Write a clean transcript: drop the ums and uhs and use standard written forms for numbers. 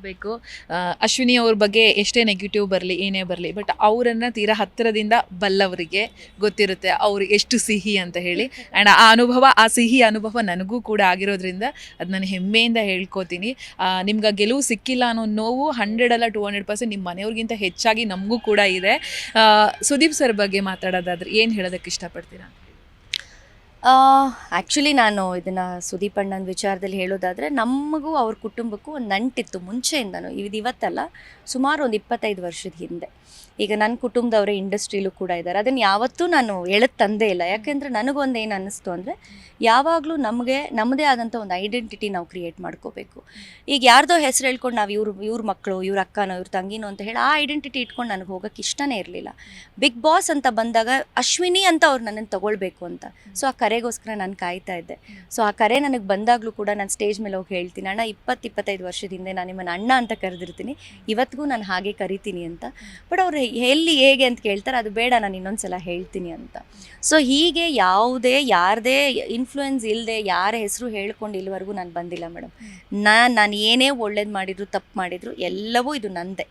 ಬೇಕು. ಅಶ್ವಿನಿ ಅವ್ರ ಬಗ್ಗೆ ಎಷ್ಟೇ ನೆಗೆಟಿವ್ ಬರಲಿ ಏನೇ ಬರಲಿ, ಬಟ್ ಅವರನ್ನು ತೀರಾ ಹತ್ತಿರದಿಂದ ಬಲ್ಲವರಿಗೆ ಗೊತ್ತಿರುತ್ತೆ ಅವರು ಎಷ್ಟು ಸಿಹಿ ಅಂತ ಹೇಳಿ. ಆ್ಯಂಡ್ ಆ ಸಿಹಿ ಅನುಭವ ನನಗೂ ಕೂಡ ಆಗಿರೋದ್ರಿಂದ ಅದು ನಾನು ಹೆಮ್ಮೆಯಿಂದ ಹೇಳ್ಕೊತೀನಿ. ನಿಮ್ಗೆ ಗೆಲುವು ಸಿಕ್ಕಿಲ್ಲ ಅನ್ನೋ ನೋವು 100 ಅಲ್ಲ 200% ನಿಮ್ಮ ಮನೆಯವ್ರಿಗಿಂತ ಹೆಚ್ಚಾಗಿ ನಮಗೂ ಕೂಡ ಇದೆ. ಸುದೀಪ್ ಸರ್ ಬಗ್ಗೆ ಮಾತಾಡೋದಾದ್ರೆ ಏನು ಹೇಳೋದಕ್ಕೆ ಇಷ್ಟಪಡ್ತೀರಾ? ಆ್ಯಕ್ಚುಲಿ ನಾನು ಇದನ್ನು ಸುದೀಪ್ ಅಣ್ಣನ ವಿಚಾರದಲ್ಲಿ ಹೇಳೋದಾದರೆ, ನಮಗೂ ಅವ್ರ ಕುಟುಂಬಕ್ಕೂ ಒಂದು ನಂಟಿತ್ತು ಮುಂಚೆಯಿಂದನೂ. ಇವತ್ತಲ್ಲ, ಸುಮಾರು ಒಂದು 25 ವರ್ಷದ ಹಿಂದೆ. ಈಗ ನನ್ನ ಕುಟುಂಬದವರೇ ಇಂಡಸ್ಟ್ರಿಲೂ ಕೂಡ ಇದ್ದಾರೆ. ಅದನ್ನು ಯಾವತ್ತೂ ನಾನು ಎಳೆದು ತಂದೇ ಇಲ್ಲ. ಯಾಕೆಂದರೆ ನನಗೊಂದು ಏನು ಅನ್ನಿಸ್ತು ಅಂದರೆ, ಯಾವಾಗಲೂ ನಮ್ಮದೇ ಆದಂಥ ಒಂದು ಐಡೆಂಟಿಟಿ ನಾವು ಕ್ರಿಯೇಟ್ ಮಾಡ್ಕೋಬೇಕು. ಈಗ ಯಾರ್ದೋ ಹೆಸರು ಹೇಳ್ಕೊಂಡು ನಾವು ಇವ್ರ ಮಕ್ಕಳು, ಇವ್ರ ಅಕ್ಕನೋ, ಇವ್ರ ತಂಗಿನೋ ಅಂತ ಹೇಳಿ ಆ ಐಡೆಂಟಿಟಿ ಇಟ್ಕೊಂಡು ನನಗೆ ಹೋಗೋಕ್ಕೆ ಇಷ್ಟನೇ ಇರಲಿಲ್ಲ. ಬಿಗ್ ಬಾಸ್ ಅಂತ ಬಂದಾಗ ಅಶ್ವಿನಿ ಅಂತ ಅವ್ರು ನನ್ನನ್ನು ತಗೊಳ್ಬೇಕು ಅಂತ. ಸೊ ಆ ಕರೆಗೋಸ್ಕರ ನಾನು ಕಾಯ್ತಾ ಇದ್ದೆ. ಸೊ ಆ ಕರೆ ನನಗೆ ಬಂದಾಗಲೂ ಕೂಡ ನಾನು ಸ್ಟೇಜ್ ಮೇಲೆ ಹೋಗಿ ಹೇಳ್ತೀನಿ, ಅಣ್ಣ 20-25 ವರ್ಷದ ಹಿಂದೆ ನಾನು ನಿಮ್ಮನ್ನು ಅಣ್ಣ ಅಂತ ಕರೆದಿರ್ತೀನಿ, ಇವತ್ತಿಗೂ ನಾನು ಹಾಗೆ ಕರಿತೀನಿ ಅಂತ. ಬಟ್ ಅವ್ರು ಎಲ್ಲಿ ಹೇಗೆ ಅಂತ ಕೇಳ್ತಾರೆ, ಅದು ಬೇಡ ನಾನು ಇನ್ನೊಂದು ಸಲ ಹೇಳ್ತೀನಿ ಅಂತ. ಸೊ ಹೀಗೆ ಯಾರದೇ ಇನ್ಫ್ಲೂಯೆನ್ಸ್ ಇಲ್ಲದೆ, ಯಾರ ಹೆಸರು ಹೇಳ್ಕೊಂಡು ಇಲ್ಲಿವರೆಗೂ ನಾನು ಬಂದಿಲ್ಲ ಮೇಡಮ್. ನಾನು ಏನೇ ಒಳ್ಳೇದು ಮಾಡಿದ್ರು ತಪ್ಪು ಮಾಡಿದ್ರು ಎಲ್ಲವೂ ಇದು ನಂದೇ.